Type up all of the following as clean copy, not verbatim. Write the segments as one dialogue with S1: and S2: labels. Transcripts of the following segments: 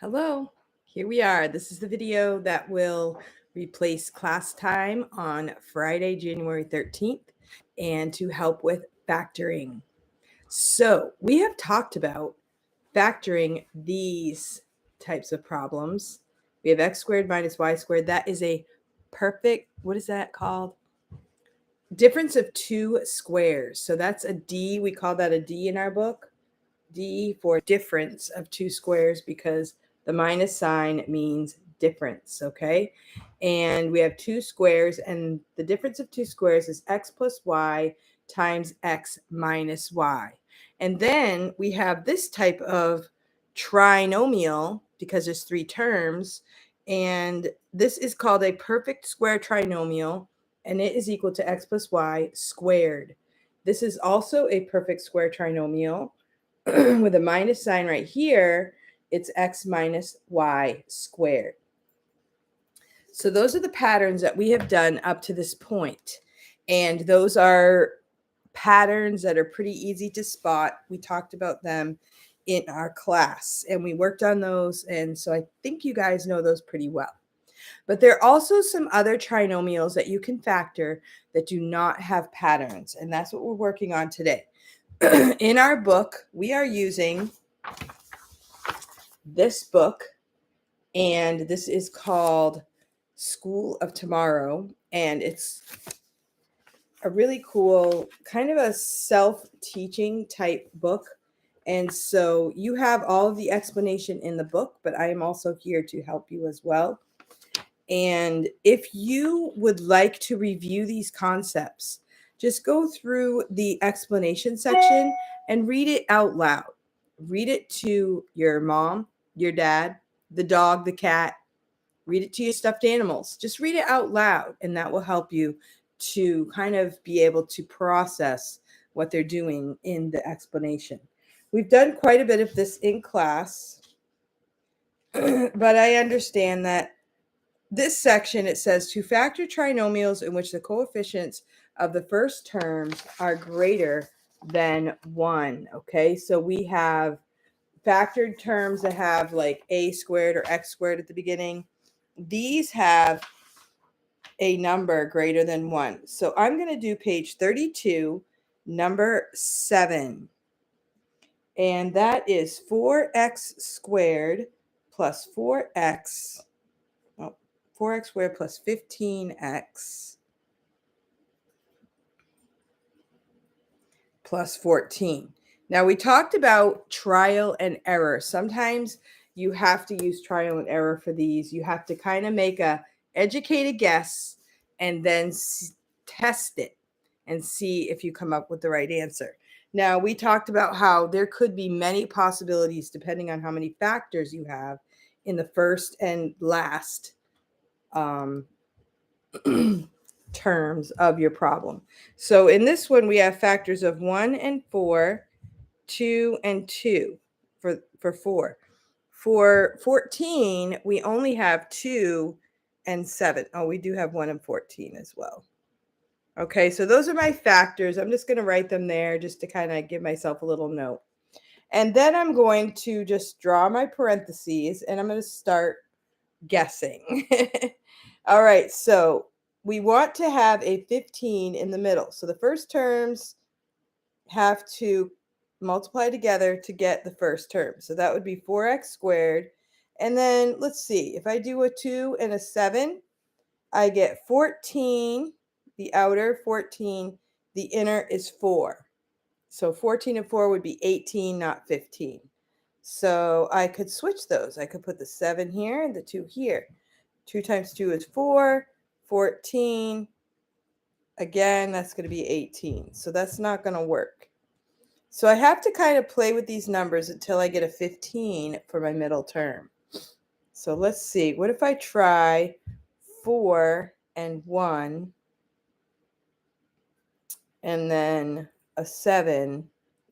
S1: Hello, here we are. This is the video that will replace class time on Friday, January 13th, and to help with factoring. So we have talked about factoring these types of problems. We have x squared minus y squared. That is a perfect, what is that called? Difference of two squares. So that's a D. We call that a D in our book. D for difference of two squares because the minus sign means difference, okay? And we have two squares, and the difference of two squares is x plus y times x minus y. And then we have this type of trinomial because there's three terms, and this is called a perfect square trinomial, and it is equal to x plus y squared. This is also a perfect square trinomial with a minus sign right here. It's x minus y squared. So those are the patterns that we have done up to this point. And those are patterns that are pretty easy to spot. We talked about them in our class and we worked on those. And so I think you guys know those pretty well. But there are also some other trinomials that you can factor that do not have patterns. And that's what we're working on today. In our book, we are using this book, and this is called School of Tomorrow, and it's a really cool kind of a self-teaching type book. And so you have all of the explanation in the book, but I am also here to help you as well. And if you would like to review these concepts, just go through the explanation section and read it out loud. Read it to your mom, your dad, the dog, the cat. Read it to your stuffed animals. Just read it out loud, and that will help you to kind of be able to process what they're doing in the explanation. We've done quite a bit of this in class, but I understand that this section, it says to factor trinomials in which the coefficients of the first terms are greater than 1. Okay, so we have factored terms that have like a squared or x squared at the beginning. These have a number greater than 1. So I'm going to do page 32, number 7. And that is 4x squared plus 4x 4x squared plus 15x plus 14. Now, we talked about trial and error. Sometimes you have to use trial and error for these. You have to kind of make a educated guess and then test it and see if you come up with the right answer. Now, we talked about how there could be many possibilities depending on how many factors you have in the first and last terms of your problem. So in this one, we have factors of 1 and 4, 2 and 2 for 4. For 14, we only have 2 and 7. Oh, we do have 1 and 14 as well. Okay, so those are my factors. I'm just going to write them there just to kind of give myself a little note. And then I'm going to just draw my parentheses and I'm going to start guessing. All right, so we want to have a 15 in the middle. So the first terms have to multiply together to get the first term. So that would be 4x squared. And then let's see, if I do a 2 and a 7, I get 14, the outer 14, the inner is 4. So 14 and 4 would be 18, not 15. So I could switch those. I could put the 7 here and the 2 here. 2 times 2 is 4, 14. Again, that's going to be 18. So that's not going to work. So I have to kind of play with these numbers until I get a 15 for my middle term. So let's see. What if I try 4 and 1 and then a 7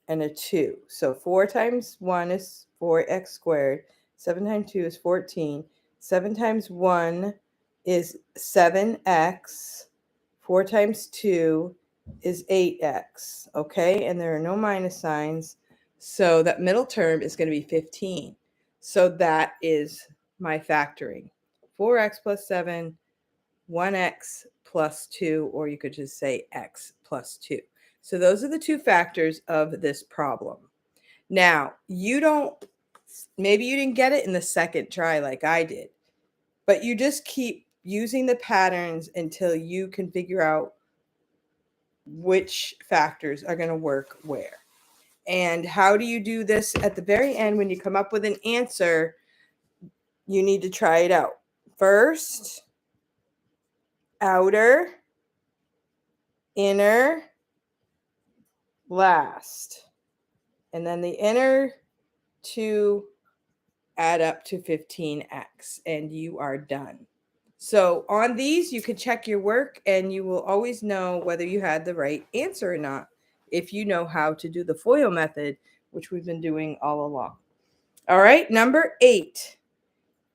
S1: and a 2? So 4 times 1 is 4x squared. 7 times 2 is 14. 7 times 1 is 7x. 4 times 2 is 8x. Okay, and there are no minus signs. So that middle term is going to be 15. So that is my factoring. 4x plus 7, 1x plus 2, or you could just say x plus 2. So those are the two factors of this problem. Now, maybe you didn't get it in the second try like I did, but you just keep using the patterns until you can figure out which factors are going to work where. And how do you do this at the very end when you come up with an answer? You need to try it out. First, outer, inner, last. And then the inner two add up to 15x, and you are done. So on these, you can check your work, and you will always know whether you had the right answer or not if you know how to do the FOIL method, which we've been doing all along. All right, number 8.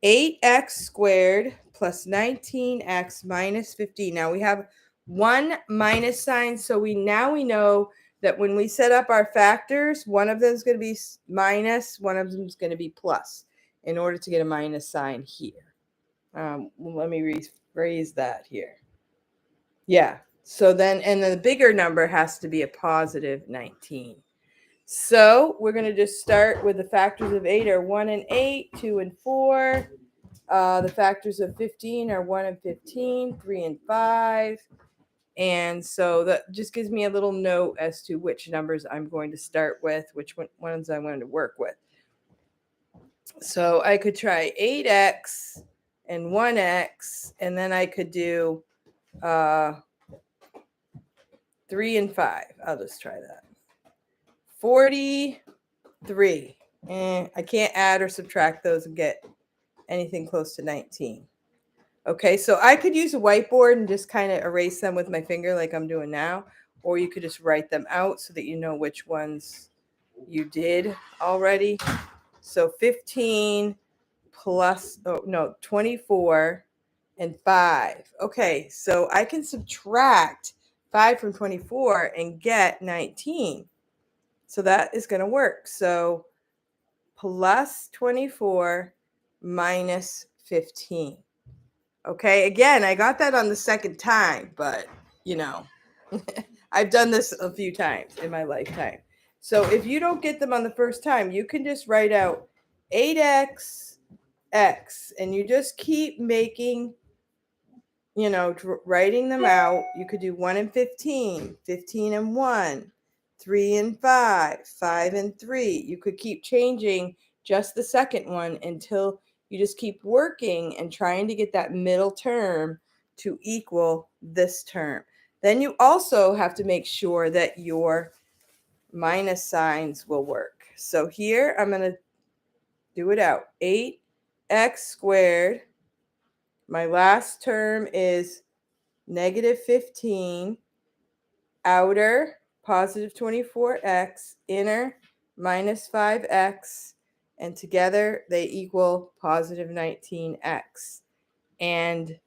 S1: 8x squared plus 19x minus 15. Now we have one minus sign, so we know that when we set up our factors, one of them is going to be minus, one of them is going to be plus in order to get a minus sign here. Let me rephrase that here. Yeah, so then, and the bigger number has to be a positive 19. So we're going to just start with the factors of 8 are 1 and 8, 2 and 4. The factors of 15 are 1 and 15, 3 and 5. And so that just gives me a little note as to which numbers I'm going to start with, which ones I'm going to work with. So I could try 8x and 1x, and then I could do 3 and 5. I'll just try that. 43. I can't add or subtract those and get anything close to 19. Okay, so I could use a whiteboard and just kind of erase them with my finger like I'm doing now, or you could just write them out so that you know which ones you did already. So 15 plus, 24 and 5. Okay, so I can subtract 5 from 24 and get 19. So that is going to work. So plus 24 minus 15. Okay, again, I got that on the second time, but I've done this a few times in my lifetime. So if you don't get them on the first time, you can just write out 8x, x, and you just keep making, writing them out. You could do 1 and 15, 15 and 1, 3 and 5, 5 and 3. You could keep changing just the second one until you just keep working and trying to get that middle term to equal this term. Then you also have to make sure that your minus signs will work. So here I'm going to do it out. 8x squared. My last term is negative 15. Outer, positive 24x. Inner, minus 5x. And together they equal positive 19x. And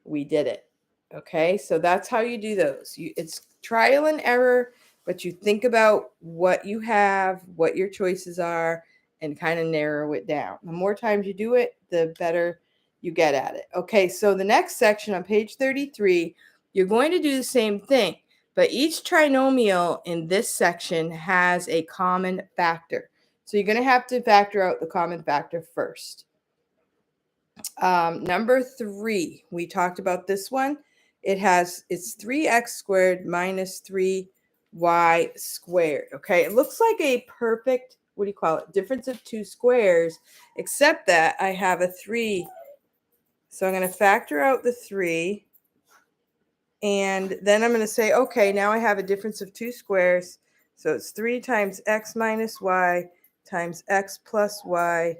S1: we did it. Okay, so that's how you do those. It's trial and error, but you think about what you have, what your choices are, and kind of narrow it down. The more times you do it, the better you get at it. Okay, so the next section on page 33, you're going to do the same thing, but each trinomial in this section has a common factor. So you're going to have to factor out the common factor first. Number 3, we talked about this one. It's 3x squared minus 3y squared. Okay, it looks like a perfect, difference of two squares, except that I have a 3. So I'm going to factor out the 3. And then I'm going to say, okay, now I have a difference of two squares. So it's 3 times x minus y times x plus y.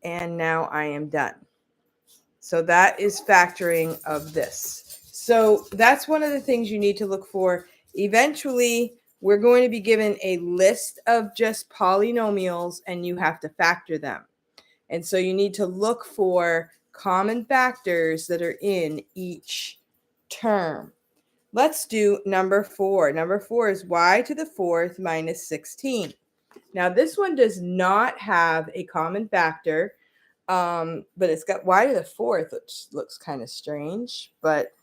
S1: And now I am done. So that is factoring of this. So that's one of the things you need to look for. Eventually, we're going to be given a list of just polynomials, and you have to factor them. And so you need to look for common factors that are in each term. Let's do number 4. Number 4 is y to the 4th minus 16. Now this one does not have a common factor, but it's got y to the fourth, which looks kind of strange. But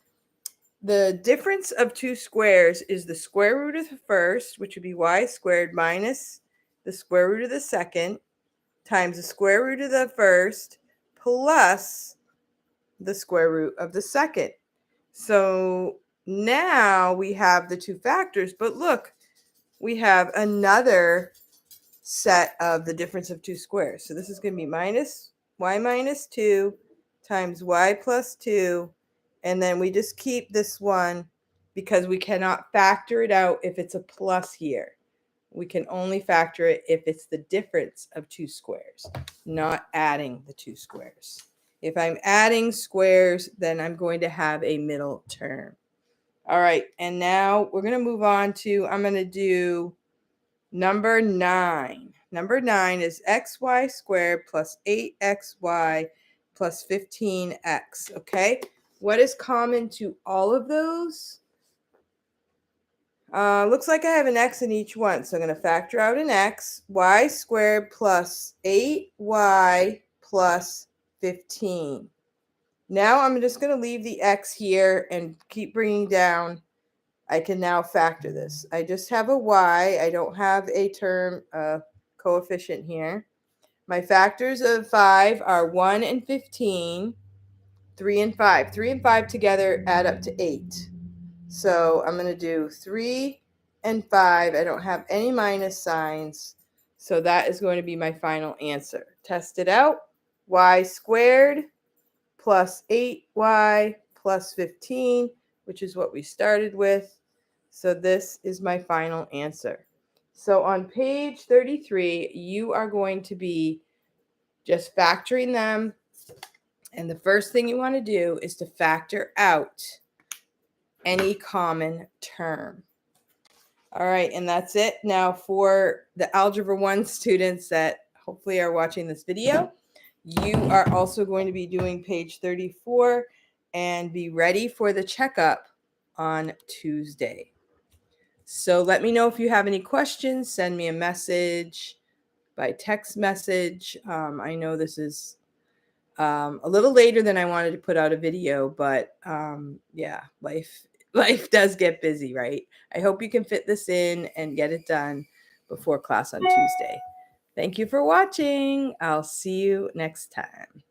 S1: the difference of two squares is the square root of the first, which would be y squared, minus the square root of the second, times the square root of the first, plus the square root of the second. So now we have the two factors, but look, we have another set of the difference of two squares. So this is going to be minus y minus 2 times y plus 2. And then we just keep this one because we cannot factor it out if it's a plus here. We can only factor it if it's the difference of two squares, not adding the two squares. If I'm adding squares, then I'm going to have a middle term. All right, and now we're going to move on to, I'm going to do number 9. Number 9 is xy squared plus 8xy plus 15x, okay? What is common to all of those? Looks like I have an x in each one, so I'm going to factor out an x. Y squared plus 8y plus 15. Now I'm just going to leave the x here and keep bringing down. I can now factor this. I just have a y. I don't have a term coefficient here. My factors of 5 are 1 and 15, 3 and 5. 3 and 5 together add up to 8. So I'm going to do 3 and 5. I don't have any minus signs. So that is going to be my final answer. Test it out. Y squared plus 8y plus 15, which is what we started with. So this is my final answer. So on page 33, you are going to be just factoring them. And the first thing you want to do is to factor out any common term. All right, and that's it. Now for the Algebra 1 students that hopefully are watching this video, you are also going to be doing page 34 and be ready for the checkup on Tuesday. So let me know if you have any questions. Send me a message by text message. I know this is a little later than I wanted to put out a video, but yeah, life does get busy, right? I hope you can fit this in and get it done before class on Tuesday. Thank you for watching. I'll see you next time.